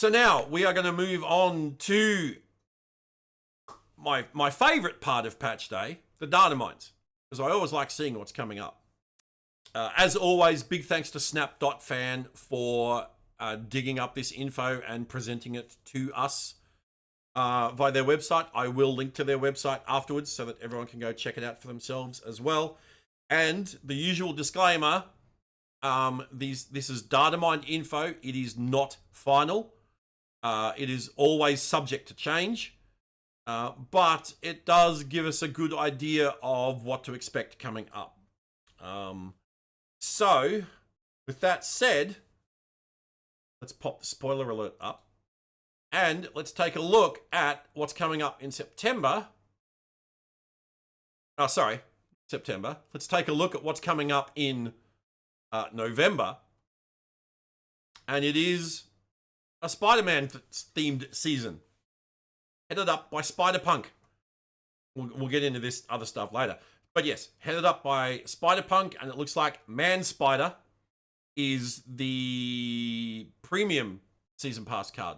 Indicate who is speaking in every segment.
Speaker 1: So now we are going to move on to my favorite part of patch day, the data mines, because I always like seeing what's coming up. As always, big thanks to Snap.fan for digging up this info and presenting it to us via their website. I will link to their website afterwards so that everyone can go check it out for themselves as well. And the usual disclaimer, this is data mined info. It is not final. It is always subject to change. But it does give us a good idea of what to expect coming up. So, with that said, let's pop the spoiler alert up. And let's take a look at what's coming up in September. Oh, sorry, September. Let's take a look at what's coming up in November. And it is a Spider-Man themed season, headed up by Spider-Punk. We'll get into this other stuff later. But yes, headed up by Spider-Punk, and it looks like Man-Spider is the premium season pass card.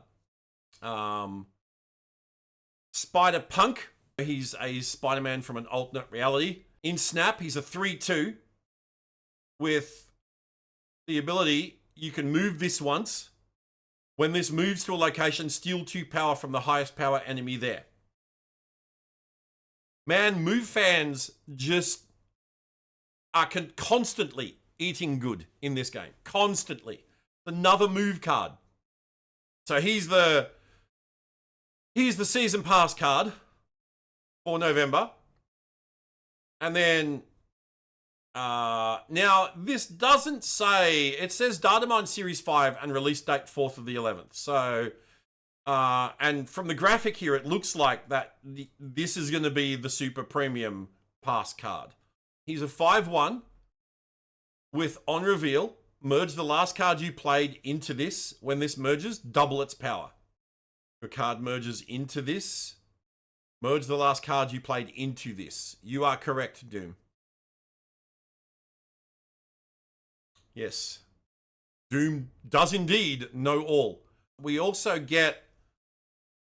Speaker 1: Spider-Punk, he's a Spider-Man from an alternate reality. In Snap, he's a 3/2 with the ability, you can move this once. When this moves to a location, steal 2 power from the highest power enemy there. Man, move fans just are constantly eating good in this game. Constantly. Another move card. So he's the season pass card for November. And then now this doesn't say, it says Datamine Series 5 and release date 4th of the 11th. So and from the graphic here, it looks like that this is going to be the super premium pass card. He's a 5/1 with on reveal, merge the last card you played into this. When this merges, double its power. Your card merges into this. Merge the last card you played into this. You are correct, Doom. Yes. Doom does indeed know all. We also get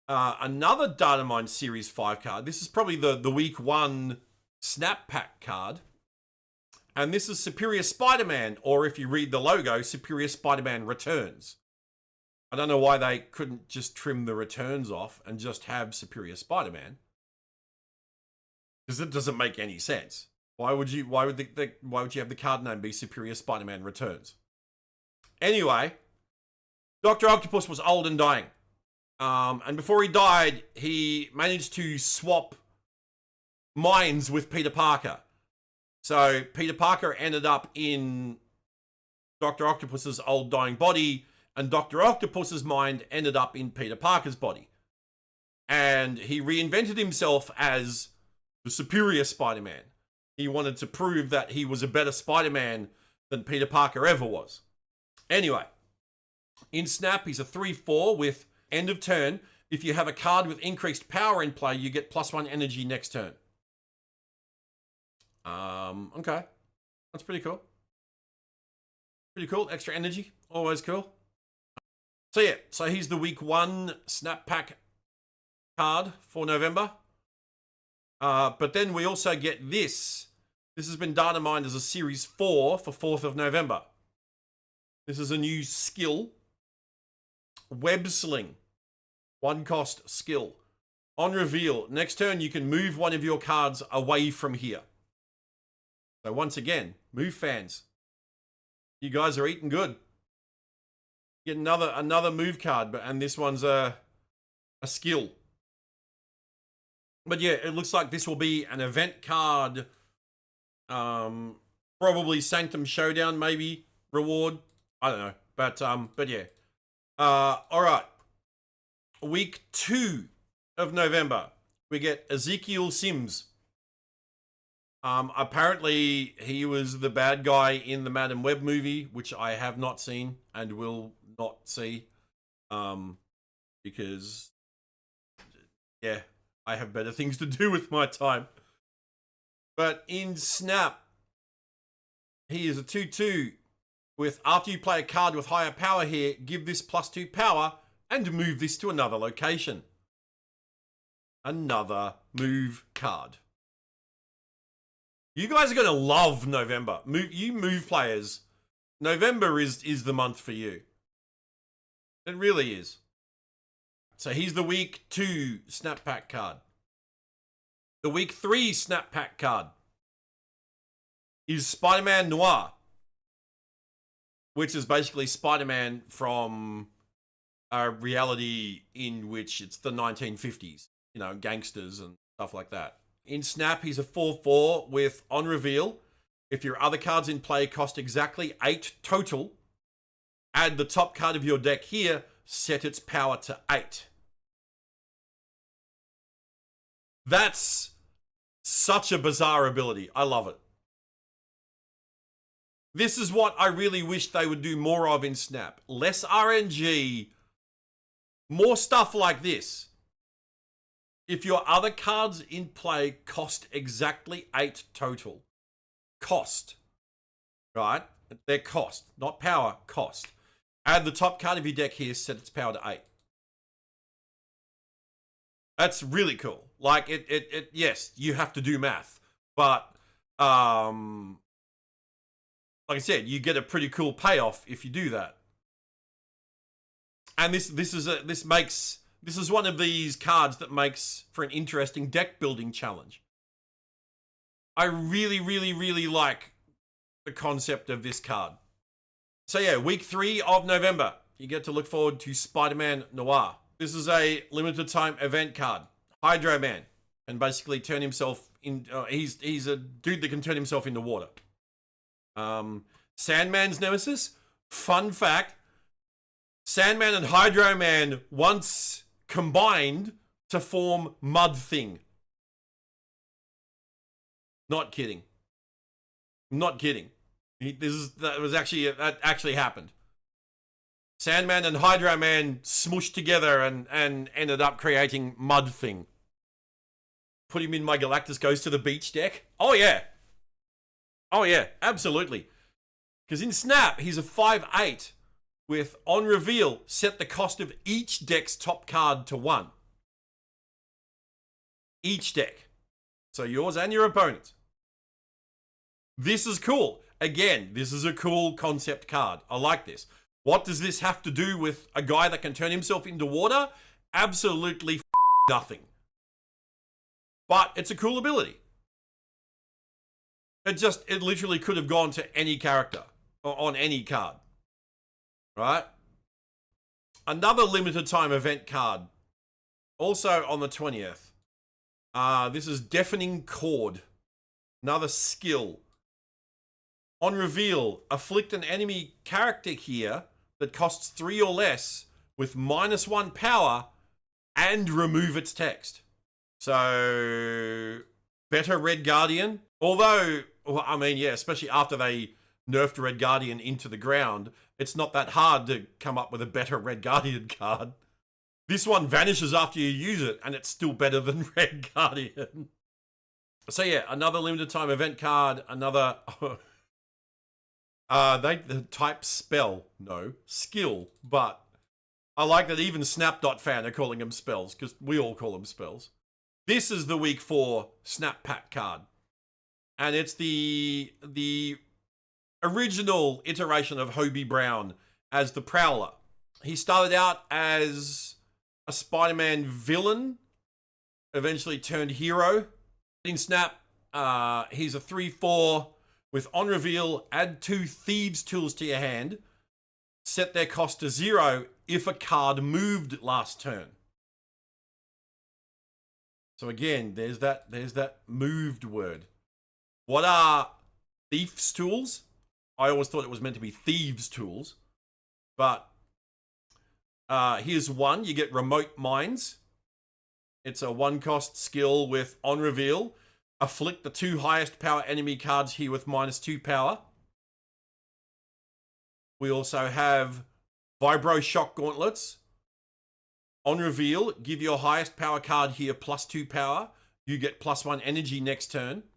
Speaker 1: another Datamine Series 5 card. This is probably the week 1 Snap Pack card. And this is Superior Spider-Man, or if you read the logo, Superior Spider-Man Returns. I don't know why they couldn't just trim the returns off and just have Superior Spider-Man. Because it doesn't make any sense. Why would you have the card name be Superior Spider-Man Returns? Anyway, Dr. Octopus was old and dying. And before he died, he managed to swap minds with Peter Parker. So Peter Parker ended up in Dr. Octopus's old dying body, and Dr. Octopus's mind ended up in Peter Parker's body. And he reinvented himself as the superior Spider-Man. He wanted to prove that he was a better Spider-Man than Peter Parker ever was. Anyway, in Snap, he's a 3/4 with end of turn. If you have a card with increased power in play, you get +1 energy next turn. Okay. That's pretty cool. Pretty cool. Extra energy. Always cool. So yeah, so he's the week 1 Snap Pack card for November. But then we also get this. This has been data mined as a Series 4 for 4th of November. This is a new skill. Web Sling. 1 cost skill. On reveal, next turn you can move one of your cards away from here. So once again, move fans. You guys are eating good. Get another move card, and this one's a skill. But yeah, it looks like this will be an event card. Probably Sanctum Showdown, maybe reward. I don't know, but yeah. All right. Week 2 of November, we get Ezekiel Sims. Apparently he was the bad guy in the Madam Web movie, which I have not seen and will not see. Because yeah, I have better things to do with my time. But in Snap, he is a 2/2 with, after you play a card with higher power here, give this +2 power and move this to another location. Another move card. You guys are going to love November. You move players, November is the month for you. It really is. So here's the week 2 snap pack card. The week 3 snap pack card is Spider-Man Noir, which is basically Spider-Man from a reality in which it's the 1950s, you know, gangsters and stuff like that. In Snap, he's a 4/4 with, on reveal, if your other cards in play cost exactly 8 total, add the top card of your deck here, set its power to 8. That's such a bizarre ability. I love it. This is what I really wish they would do more of in Snap. Less RNG, more stuff like this. If your other cards in play cost exactly 8 total. Cost. Right? Their cost. Not power, cost. Add the top card of your deck here, set its power to 8. That's really cool. Like, yes, you have to do math. But, like I said, you get a pretty cool payoff if you do that. And this is one of these cards that makes for an interesting deck building challenge. I really, really, really like the concept of this card. So yeah, week 3 of November, you get to look forward to Spider-Man Noir. This is a limited time event card. Hydro Man, and basically turn himself in. He's a dude that can turn himself into water. Sandman's nemesis. Fun fact: Sandman and Hydro Man once combined to form Mud Thing. Not kidding. Not kidding. That actually happened. Sandman and Hydro Man smushed together and ended up creating Mud Thing. Put him in my Galactus Goes to the Beach deck. Oh yeah. Oh yeah, absolutely. Because in Snap, he's a 5/8 with, on reveal, set the cost of each deck's top card to 1. Each deck. So yours and your opponent's. This is cool. Again, this is a cool concept card. I like this. What does this have to do with a guy that can turn himself into water? Absolutely nothing. But it's a cool ability. It literally could have gone to any character or on any card. Right? Another limited time event card. Also on the 20th. This is Deafening Chord. Another skill. On reveal, afflict an enemy character here that costs 3 or less with -1 power and remove its text. So, better Red Guardian. Although, well, I mean, yeah, especially after they nerfed Red Guardian into the ground, it's not that hard to come up with a better Red Guardian card. This one vanishes after you use it, and it's still better than Red Guardian. So yeah, another limited time event card, another... the type spell, no, skill, but I like that even Snap.fan are calling them spells, because we all call them spells. This is the week 4 Snap Pack card. And it's the original iteration of Hobie Brown as the Prowler. He started out as a Spider-Man villain, eventually turned hero. In Snap, he's a 3/4 with, on reveal, add 2 Thieves' Tools to your hand. Set their cost to 0 if a card moved last turn. So again, there's that moved word. What are Thieves' Tools? I always thought it was meant to be Thieves' Tools. But here's one. You get Remote Mines. It's a 1-cost skill with, on reveal, afflict the 2 highest power enemy cards here with -2 power. We also have Vibro Shock Gauntlets. On reveal, give your highest power card here +2 power. You get +1 energy next turn.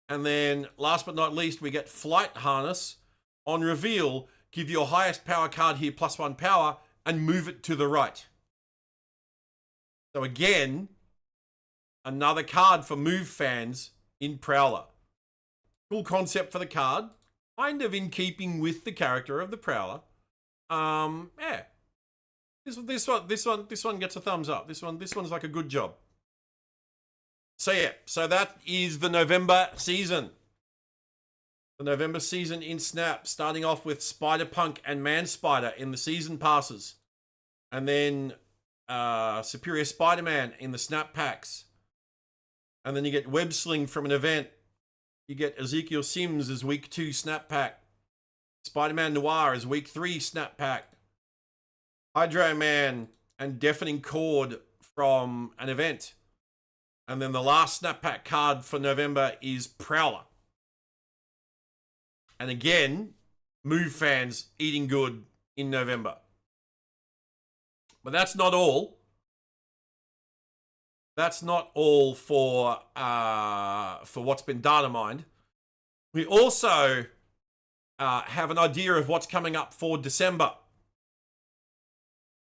Speaker 1: And then, last but not least, we get Flight Harness. On reveal, give your highest power card here +1 power, and move it to the right. So again, another card for move fans in Prowler. Cool concept for the card. Kind of in keeping with the character of the Prowler. Yeah. This one gets a thumbs up. This one's like a good job. So yeah, so that is the November season. The November season in Snap, starting off with Spider-Punk and Man-Spider in the season passes. And then Superior Spider-Man in the Snap packs. And then you get Web Sling from an event. You get Ezekiel Sims as week 2 Snap pack. Spider-Man Noir as week 3 Snap pack. Hydro Man and Deafening Chord from an event. And then the last Snap pack card for November is Prowler. And again, move fans eating good in November. But that's not all. That's not all for what's been data mined. We also have an idea of what's coming up for December.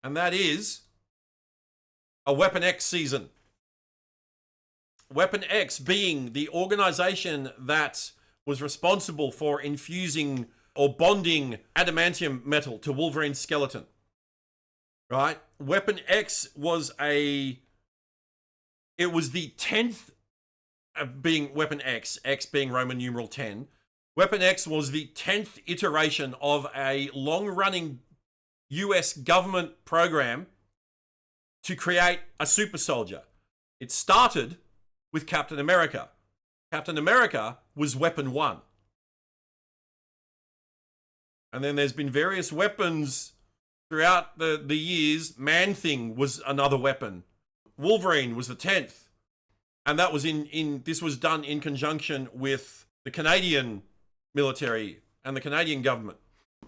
Speaker 1: And that is a Weapon X season. Weapon X being the organization that was responsible for infusing or bonding adamantium metal to Wolverine's skeleton. Right? Weapon X was the 10th being Weapon X, X being Roman numeral 10. Weapon X was the 10th iteration of a long-running US government program to create a super soldier. It started with Captain America. Captain America was Weapon 1. And then there's been various weapons throughout the years. Man-Thing was another weapon. Wolverine was the 10th. And that was this was done in conjunction with the Canadian military and the Canadian government.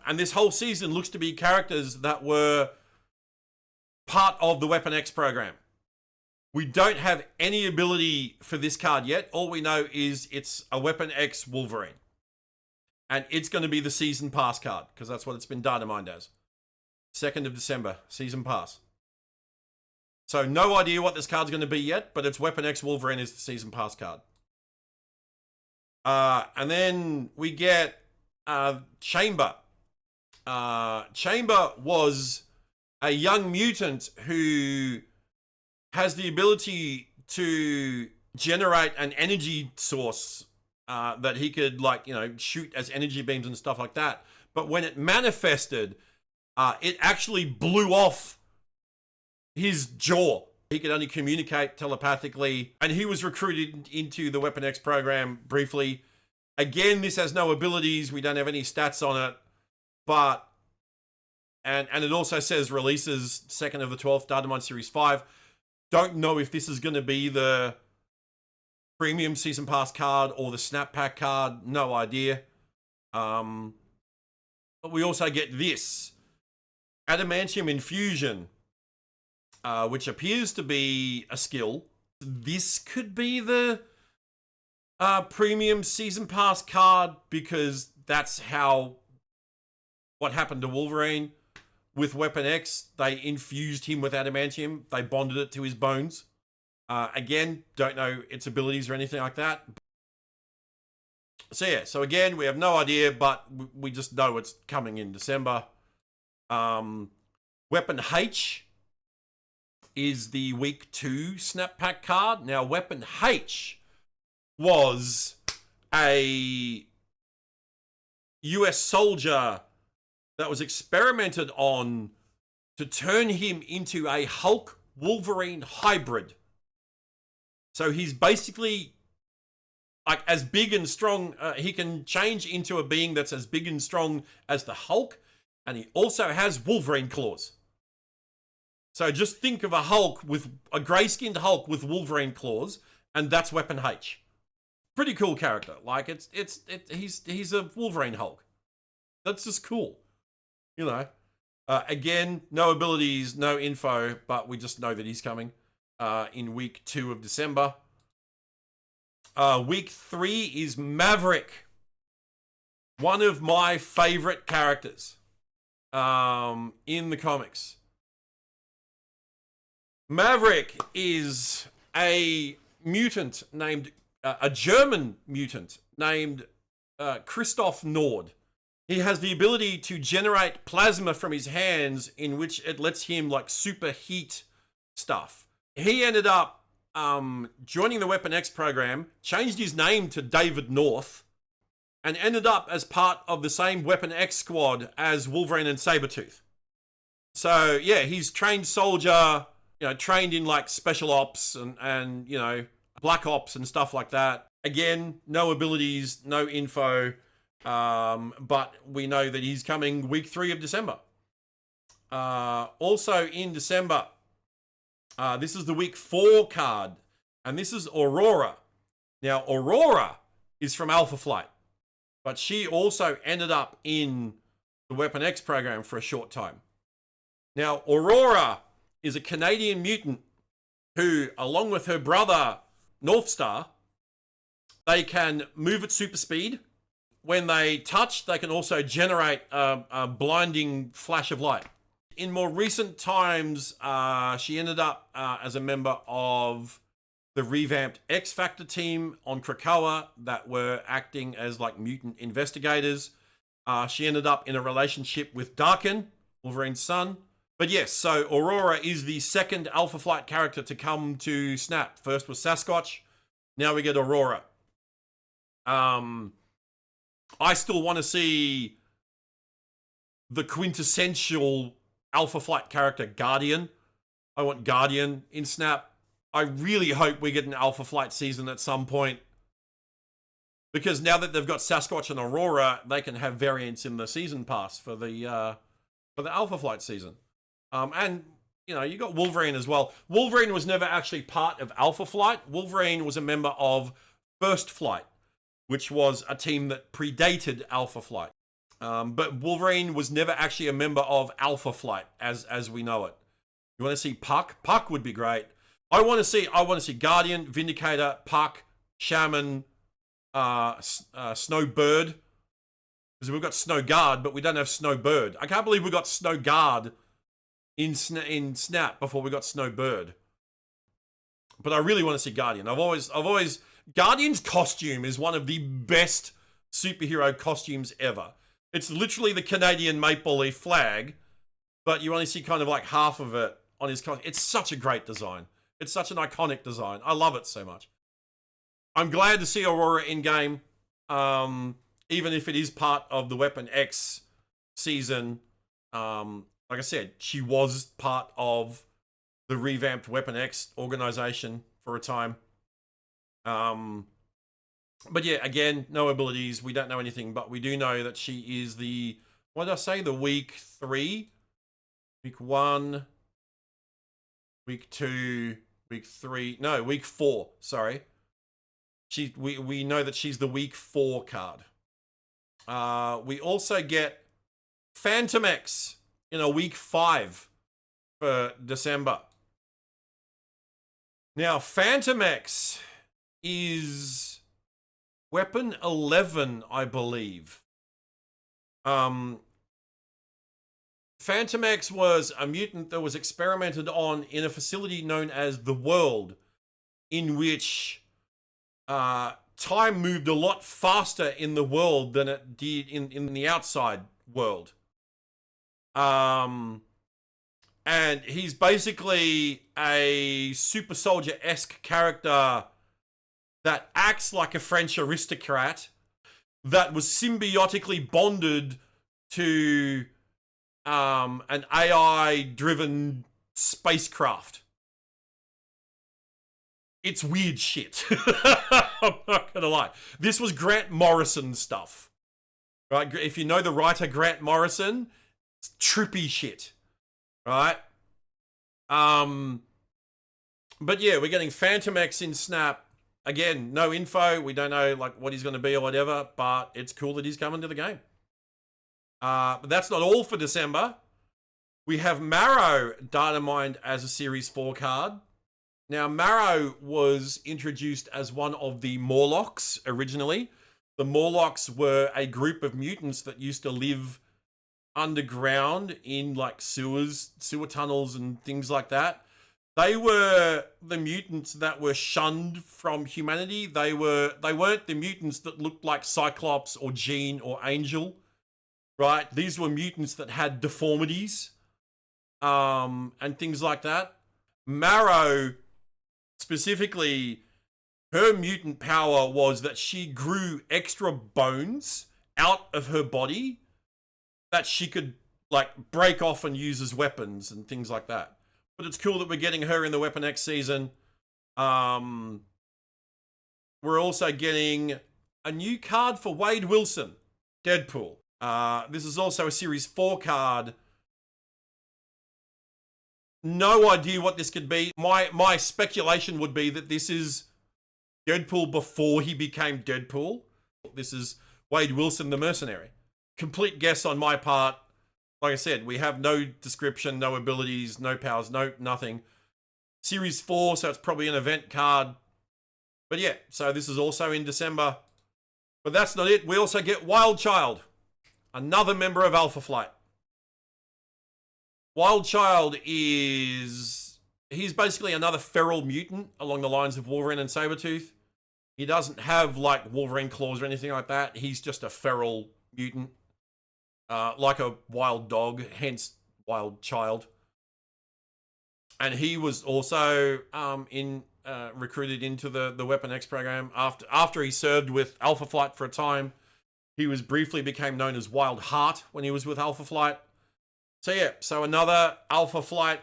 Speaker 1: And this whole season looks to be characters that were part of the Weapon X program. We don't have any ability for this card yet. All we know is it's a Weapon X Wolverine. And it's going to be the season pass card, because that's what it's been data mined as. 2nd of December, season pass. So no idea what this card's going to be yet, but it's Weapon X Wolverine is the season pass card. And then we get Chamber. Chamber was a young mutant who has the ability to generate an energy source that he could, shoot as energy beams and stuff like that. But when it manifested, it actually blew off his jaw. He could only communicate telepathically, and he was recruited into the Weapon X program briefly. Again, this has no abilities. We don't have any stats on it, but and it also says releases 2nd of the 12th, Datamined Series 5. Don't know if this is going to be the premium season pass card or the snap pack card. No idea. But we also get this adamantium infusion, which appears to be a skill. This could be the premium season pass card, because that's what happened to Wolverine with Weapon X. They infused him with adamantium. They bonded it to his bones. Again, don't know its abilities or anything like that. So yeah, so again, we have no idea, but we just know it's coming in December. Weapon H is the week 2 snap pack card. Now, Weapon H was a US soldier that was experimented on to turn him into a Hulk Wolverine hybrid. So he's basically like as big and strong. He can change into a being that's as big and strong as the Hulk, and he also has Wolverine claws. So just think of a Hulk with a grey-skinned Hulk with Wolverine claws, and that's Weapon H. Pretty cool character. Like he's a Wolverine Hulk. That's just cool. You know. Again, no abilities, no info, but we just know that he's coming in week 2 of December. Week 3 is Maverick. One of my favorite characters. in the comics. Maverick is a mutant named, a German mutant named Christoph Nord. He has the ability to generate plasma from his hands, in which it lets him like superheat stuff. He ended up joining the Weapon X program, changed his name to David North, and ended up as part of the same Weapon X squad as Wolverine and Sabretooth. So yeah, he's trained soldier, trained in like special ops and black ops and stuff like that. Again, no abilities, no info, but we know that he's coming week 3 of December. Also in December, this is the week 4 card, and this is Aurora. Now, Aurora is from Alpha Flight, but she also ended up in the Weapon X program for a short time. Now, Aurora is a Canadian mutant who, along with her brother, Northstar, they can move at super speed. When they touch, they can also generate a blinding flash of light. In more recent times, she ended up as a member of the revamped X Factor team on Krakoa that were acting as like mutant investigators. She ended up in a relationship with Darkin, Wolverine's son. But yes, so Aurora is the second Alpha Flight character to come to Snap. First was Sasquatch, now we get Aurora. I still want to see the quintessential Alpha Flight character, Guardian. I want Guardian in Snap. I really hope we get an Alpha Flight season at some point, because now that they've got Sasquatch and Aurora, they can have variants in the season pass for the Alpha Flight season. And you got Wolverine as well. Wolverine was never actually part of Alpha Flight. Wolverine was a member of First Flight, which was a team that predated Alpha Flight. But Wolverine was never actually a member of Alpha Flight as we know it. You want to see Puck? Puck would be great. I want to see Guardian, Vindicator, Puck, Shaman, Snowbird. Because we've got Snowguard, but we don't have Snowbird. I can't believe we got Snowguard in Snap before we got Snowbird. But I really want to see Guardian. I've always Guardian's costume is one of the best superhero costumes ever. It's literally the Canadian maple leaf flag, but you only see kind of like half of it on his costume. It's such a great design. It's such an iconic design. I love it so much. I'm glad to see Aurora in game, even if it is part of the Weapon X season. Like I said, she was part of the revamped Weapon X organization for a time. But yeah, again, no abilities. We don't know anything, but we do know that she is the, what did I say? The week 3, week 1, week 2, week 3. No, week 4. Sorry. We know that she's the week 4 card. We also get Phantom X in a week 5 for December. Now, Phantom X is Weapon 11, I believe. Phantom X was a mutant that was experimented on in a facility known as the World, in which time moved a lot faster in the world than it did in the outside world. And he's basically a super soldier-esque character that acts like a French aristocrat that was symbiotically bonded to an AI-driven spacecraft. It's weird shit. I'm not gonna lie. This was Grant Morrison stuff. Right? If you know the writer Grant Morrison, it's trippy shit. Right? But yeah, we're getting Phantom X in Snap. Again, no info. We don't know like what he's going to be or whatever, but it's cool that he's coming to the game. But that's not all for December. We have Marrow datamined as a Series 4 card. Now, Marrow was introduced as one of the Morlocks originally. The Morlocks were a group of mutants that used to live underground in like sewer tunnels and things like that. They were the mutants that were shunned from humanity. They weren't the mutants that looked like Cyclops or Jean or Angel, right? These were mutants that had deformities, and things like that. Marrow, specifically, her mutant power was that she grew extra bones out of her body that she could like break off and use as weapons and things like that. But it's cool that we're getting her in the Weapon X season. We're also getting a new card for Wade Wilson, Deadpool. This is also a Series 4 card. No idea what this could be. My speculation would be that this is Deadpool before he became Deadpool. This is Wade Wilson, the mercenary. Complete guess on my part. Like I said, we have no description, no abilities, no powers, no nothing. Series 4, so it's probably an event card. But yeah, so this is also in December. But that's not it. We also get Wild Child, another member of Alpha Flight. Wild Child he's basically another feral mutant along the lines of Wolverine and Sabretooth. He doesn't have like Wolverine claws or anything like that. He's just a feral mutant. Like a wild dog, hence Wild Child. And he was also recruited into the Weapon X program after he served with Alpha Flight for a time. He was briefly became known as Wild Heart when he was with Alpha Flight. So yeah, so another Alpha Flight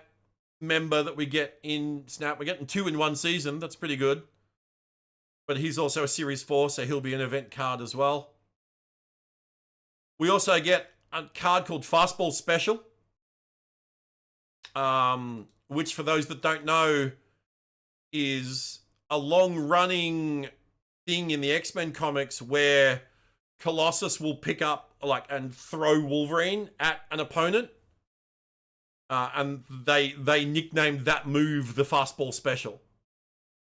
Speaker 1: member that we get in Snap. We're getting 2 in one season. That's pretty good. But he's also a Series 4, so he'll be an event card as well. We also get a card called Fastball Special, which for those that don't know is a long-running thing in the X-Men comics where Colossus will pick up and throw Wolverine at an opponent, and they nicknamed that move the Fastball Special.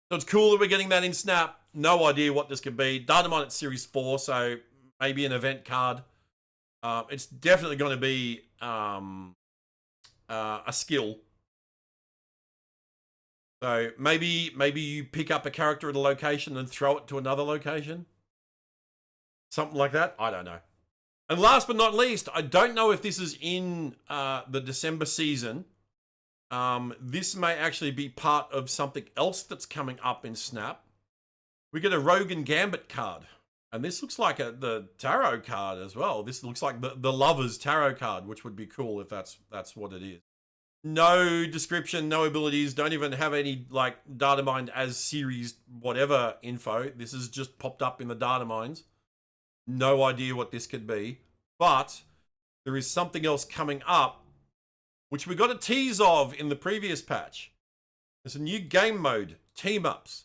Speaker 1: So it's cool that we're getting that in Snap. No idea what this could be. Datamined at Series 4, so maybe an event card. It's definitely going to be a skill. So maybe you pick up a character at a location and throw it to another location. Something like that. I don't know. And last but not least, I don't know if this is in the December season. This may actually be part of something else that's coming up in Snap. We get a Rogue and Gambit card. And this looks like the tarot card as well. This looks like the Lover's tarot card, which would be cool if that's what it is. No description, no abilities, don't even have any like datamined as series whatever info. This is just popped up in the dataminds. No idea what this could be. But there is something else coming up, which we got a tease of in the previous patch. There's a new game mode, Team Ups.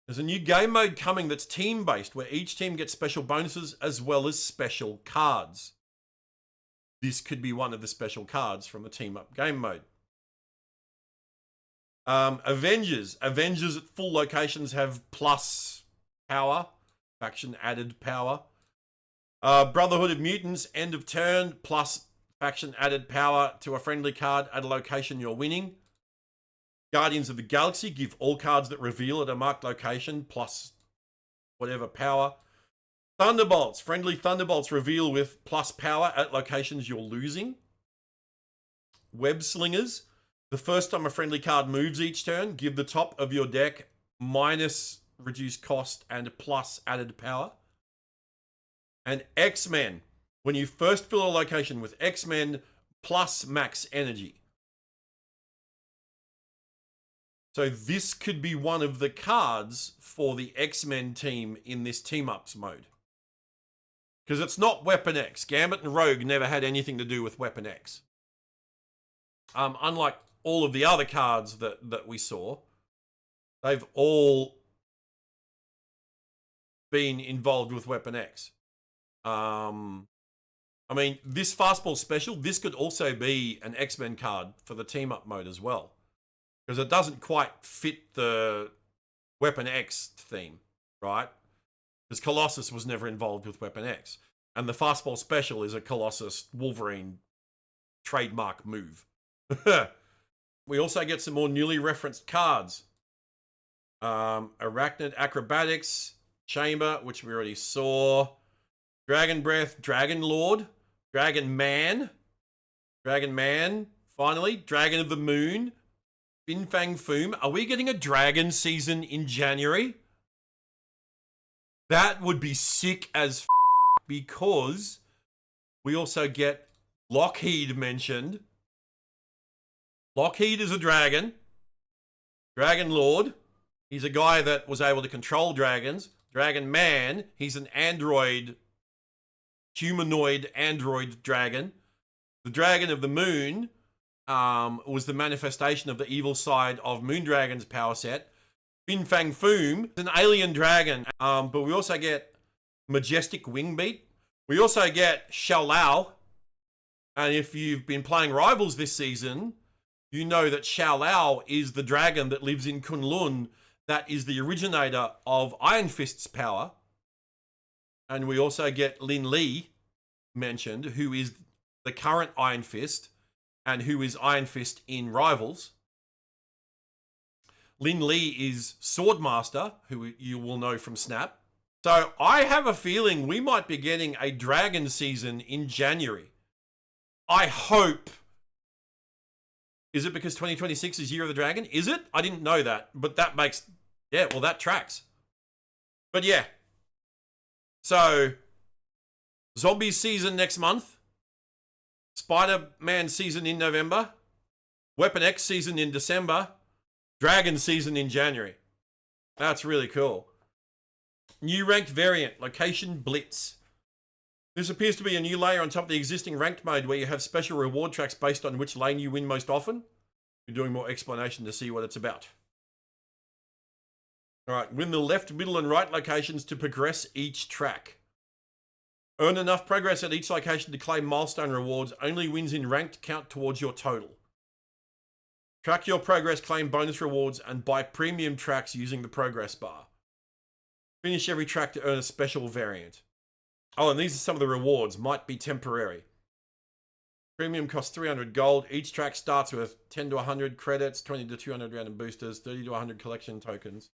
Speaker 1: There's a new game mode coming that's team-based, where each team gets special bonuses as well as special cards. This could be one of the special cards from the team-up game mode. Avengers. Avengers at full locations have plus power, faction added power. Brotherhood of Mutants, end of turn, plus faction added power to a friendly card at a location you're winning. Guardians of the Galaxy, give all cards that reveal at a marked location plus whatever power. Thunderbolts, friendly Thunderbolts reveal with plus power at locations you're losing. Web Slingers, the first time a friendly card moves each turn, give the top of your deck minus reduced cost and plus added power. And X-Men, when you first fill a location with X-Men plus max energy. So this could be one of the cards for the X-Men team in this team-ups mode. Because it's not Weapon X. Gambit and Rogue never had anything to do with Weapon X. Unlike all of the other cards that we saw, they've all been involved with Weapon X. I mean, this Fastball Special, this could also be an X-Men card for the team-up mode as well. Because it doesn't quite fit the Weapon X theme, right? Because Colossus was never involved with Weapon X. And the fastball special is a Colossus Wolverine trademark move. We also get some more newly referenced cards. Arachnid Acrobatics, Chamber, which we already saw. Dragon Breath, Dragon Lord, Dragon Man, finally, Dragon of the Moon, Fin Fang Foom. Are we getting a dragon season in January? That would be sick as because we also get Lockheed mentioned. Lockheed is a dragon. Dragon Lord. He's a guy that was able to control dragons. Dragon Man. He's an android, humanoid android dragon. The Dragon of the Moon was the manifestation of the evil side of Moondragon's power set. Fin Fang Foom is an alien dragon. But we also get Majestic Wingbeat. We also get Xiao Lao. And if you've been playing Rivals this season, you know that Xiao Lao is the dragon that lives in Kunlun that is the originator of Iron Fist's power. And we also get Lin Li mentioned, who is the current Iron Fist and who is Iron Fist in Rivals. Lin Li is Swordmaster, who you will know from Snap. So I have a feeling we might be getting a dragon season in January. I hope. Is it because 2026 is Year of the Dragon? Is it? I didn't know that, but that makes, yeah, well, that tracks. But yeah. So, Zombies season next month. Spider-Man season in November. Weapon X season in December. Dragon season in January. That's really cool. New ranked variant, Location Blitz. This appears to be a new layer on top of the existing ranked mode where you have special reward tracks based on which lane you win most often. You're doing more explanation to see what it's about. Alright, win the left, middle, and right locations to progress each track. Earn enough progress at each location to claim milestone rewards. Only wins in ranked count towards your total. Track your progress, claim bonus rewards, and buy premium tracks using the progress bar. Finish every track to earn a special variant. Oh, and these are some of the rewards. Might be temporary. Premium costs 300 gold. Each track starts with 10 to 100 credits, 20 to 200 random boosters, 30 to 100 collection tokens,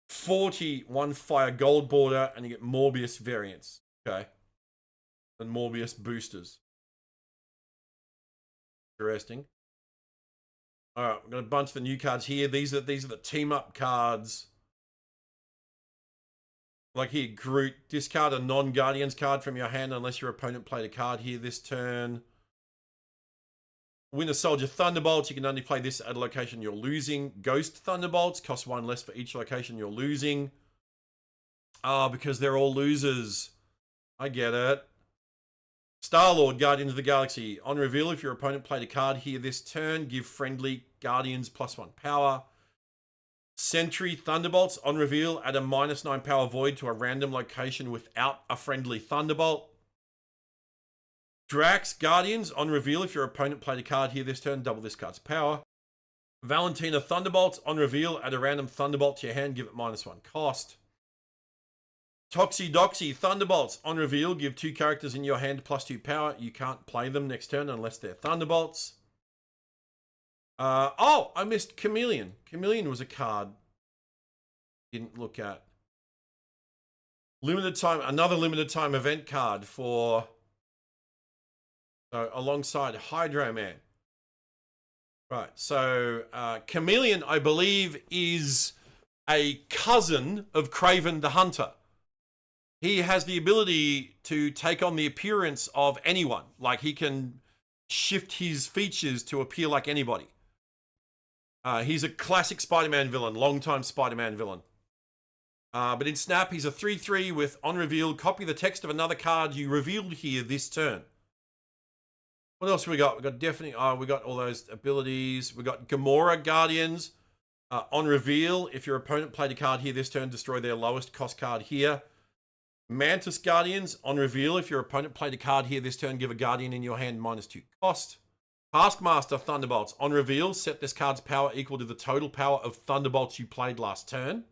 Speaker 1: 40 one fire gold border, and you get Morbius variants. Okay. And Morbius boosters. Interesting. Alright, we've got a bunch of the new cards here. These are the team-up cards. Like here, Groot. Discard a non-Guardians card from your hand unless your opponent played a card here this turn. Winter Soldier Thunderbolts. You can only play this at a location you're losing. Ghost Thunderbolts. Cost 1 less for each location you're losing. Because they're all losers. I get it. Star-Lord, Guardians of the Galaxy. On reveal, if your opponent played a card here this turn, give friendly Guardians +1 power. Sentry Thunderbolts. On reveal, add a -9 power void to a random location without a friendly Thunderbolt. Drax Guardians. On reveal, if your opponent played a card here this turn, double this card's power. Valentina Thunderbolts. On reveal, add a random Thunderbolt to your hand, give it -1 cost. Toxidoxy Thunderbolts. On reveal, give 2 characters in your hand +2 power. You can't play them next turn unless they're Thunderbolts. Oh, I missed Chameleon. Chameleon was a card. Didn't look at. Limited time, another limited time event card for, alongside Hydro Man. Right, so Chameleon, I believe, is a cousin of Kraven the Hunter. He has the ability to take on the appearance of anyone. Like, he can shift his features to appear like anybody. He's a classic Spider-Man villain, long-time Spider-Man villain. But in Snap, he's a 3/3 with on reveal, copy the text of another card you revealed here this turn. What else we got? We got definitely, we got all those abilities. We got Gamora Guardians. On reveal, if your opponent played a card here this turn, destroy their lowest cost card here. Mantis Guardians. On reveal, if your opponent played a card here this turn, give a Guardian in your hand -2 cost. Taskmaster Thunderbolts. On reveal, set this card's power equal to the total power of Thunderbolts you played last turn.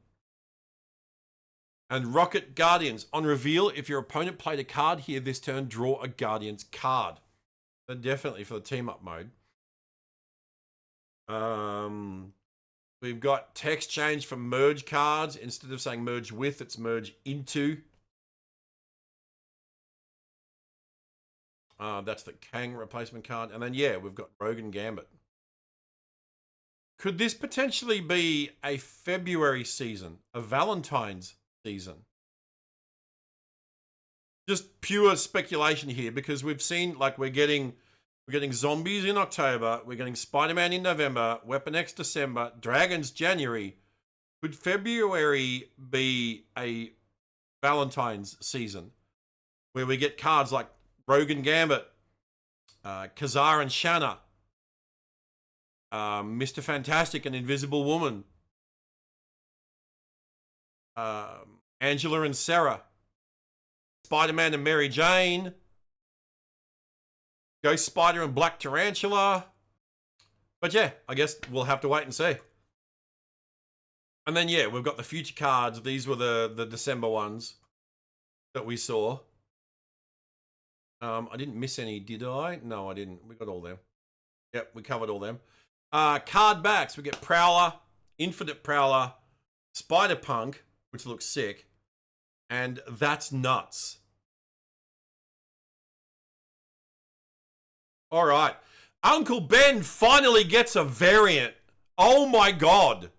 Speaker 1: And Rocket Guardians. On reveal, if your opponent played a card here this turn, draw a Guardians card. So definitely for the team-up mode. We've got text change for merge cards. Instead of saying merge with, it's merge into. That's the Kang replacement card. And then, yeah, we've got Rogue and Gambit. Could this potentially be a February season, a Valentine's season? Just pure speculation here, because we've seen, like, we're getting zombies in October, we're getting Spider-Man in November, Weapon X December, Dragons January. Could February be a Valentine's season where we get cards like Rogue and Gambit, Kazar and Shanna, Mr. Fantastic and Invisible Woman, Angela and Sarah, Spider-Man and Mary Jane, Ghost Spider and Black Tarantula. But yeah, I guess we'll have to wait and see. And then, yeah, we've got the future cards. These were the December ones that we saw. I didn't miss any, did I? No, I didn't. We got all them. Yep, we covered all them. Card backs. We get Prowler, Infinite Prowler, Spider-Punk, which looks sick, and That's Nuts. All right. Uncle Ben finally gets a variant. Oh my God.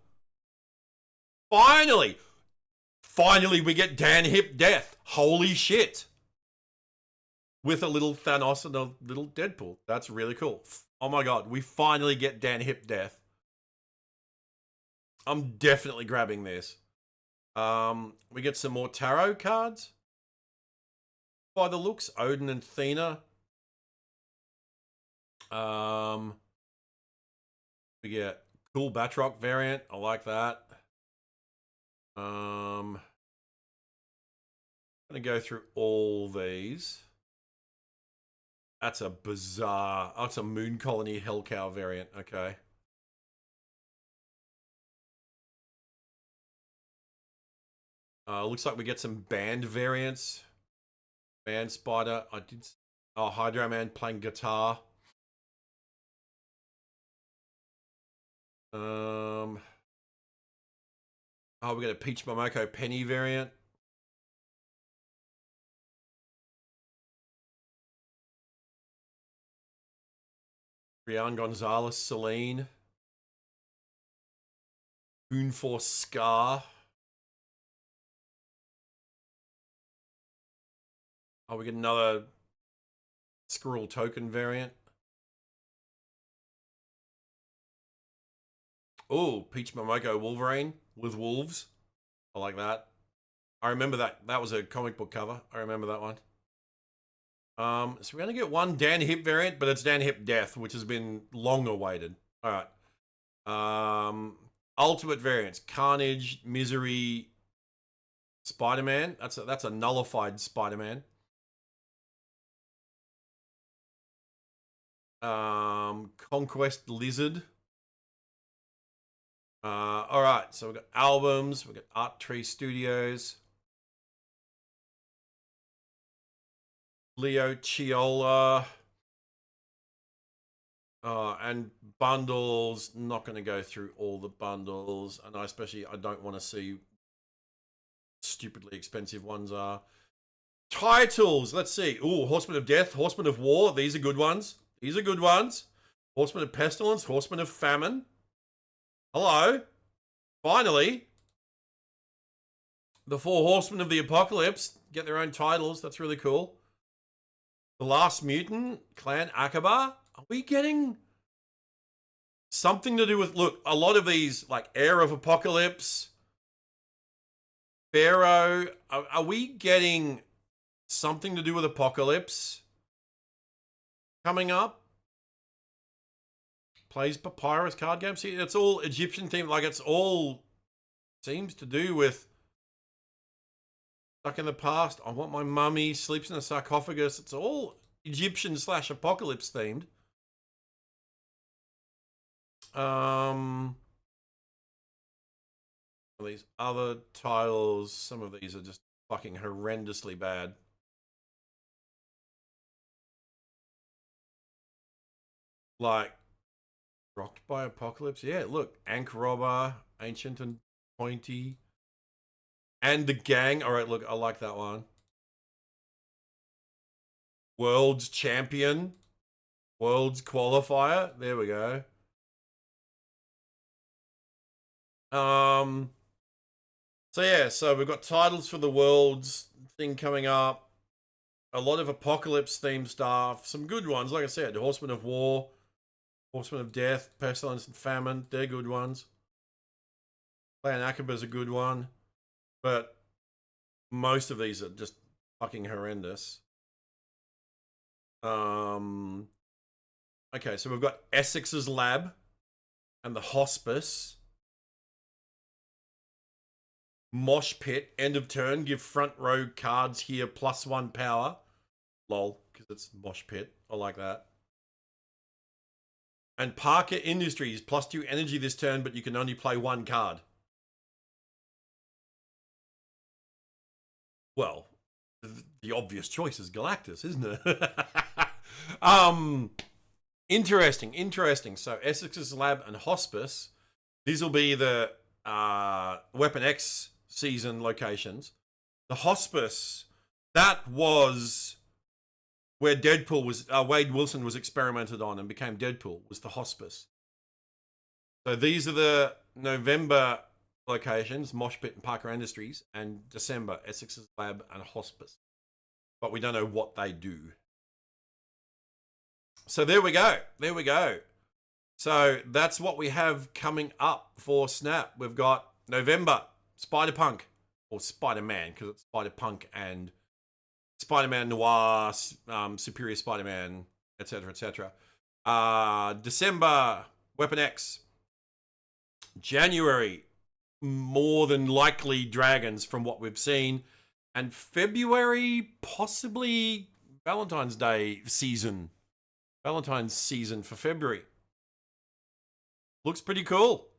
Speaker 1: Finally we get Dan Hip Death. Holy shit. With a little Thanos and a little Deadpool. That's really cool. Oh my God, we finally get Dan Hip Death. I'm definitely grabbing this. We get some more tarot cards. By the looks, Odin and Thena. We get cool Batroc variant. I like that. I'm gonna go through all these. That's a bizarre. Oh, it's a Moon Colony Hellcow variant. Okay. Looks like we get some band variants. Band Spider. I did. Oh, Hydro Man playing guitar. Oh, we got a Peach Momoko Penny variant. Rian Gonzalez, Celine. Moonforce Scar. Oh, we get another Squirrel Token variant. Oh, Peach Momoko Wolverine with wolves. I like that. I remember that. That was a comic book cover. I remember that one. So we're going to get one Dan Hip variant, but it's Dan Hip Death, which has been long awaited. All right. Ultimate variants. Carnage, Misery, Spider-Man. That's a nullified Spider-Man. Conquest Lizard. All right, so we've got albums, we've got Art Tree Studios, Leo Chiola, and bundles. Not going to go through all the bundles, and I don't want to see stupidly expensive ones are. Titles, let's see. Ooh, Horseman of Death, Horseman of War. These are good ones. Horseman of Pestilence, Horseman of Famine. Hello. Finally. The 4 Horsemen of the Apocalypse get their own titles. That's really cool. The Last Mutant, Clan Akaba. Are we getting something to do with... Look, a lot of these, like Heir of Apocalypse, Pharaoh. Are we getting something to do with Apocalypse coming up? Plays Papyrus card games. See, it's all Egyptian themed. Like, it's all seems to do with Stuck in the Past. I Want My Mummy, Sleeps in a Sarcophagus. It's all Egyptian / apocalypse themed. Some of these other titles, some of these are just fucking horrendously bad. Like, Rocked by Apocalypse. Yeah, look, Ank Robber, Ancient and Pointy. And The Gang. All right, look, I like that one. World's Champion. World's Qualifier. There we go. So yeah, so we've got titles for the Worlds thing coming up. A lot of Apocalypse themed stuff. Some good ones, like I said, Horsemen of War, Horsemen of Death, Pestilence and Famine. They're good ones. Clan Akaba's a good one. But most of these are just fucking horrendous. Okay, so we've got Essex's Lab and the Hospice. Mosh Pit, end of turn, give front row cards here +1 power. Lol, because it's Mosh Pit. I like that. And Parker Industries, +2 energy this turn, but you can only play 1 card. Well, the obvious choice is Galactus, isn't it? Interesting. So Essex's Lab and Hospice, these will be the Weapon X season locations. The Hospice, that was where Deadpool was, Wade Wilson was experimented on and became Deadpool, was the Hospice. So these are the November locations, Mosh Pit and Parker Industries, and December, Essex's Lab and Hospice. But we don't know what they do. So there we go. So that's what we have coming up for Snap. We've got November, Spider-Punk, or Spider-Man, because it's Spider-Punk and Spider-Man Noir, Superior Spider-Man, etc., etc. December, Weapon X. January, more than likely Dragons from what we've seen. And February, possibly Valentine's Day season. Valentine's season for February. Looks pretty cool.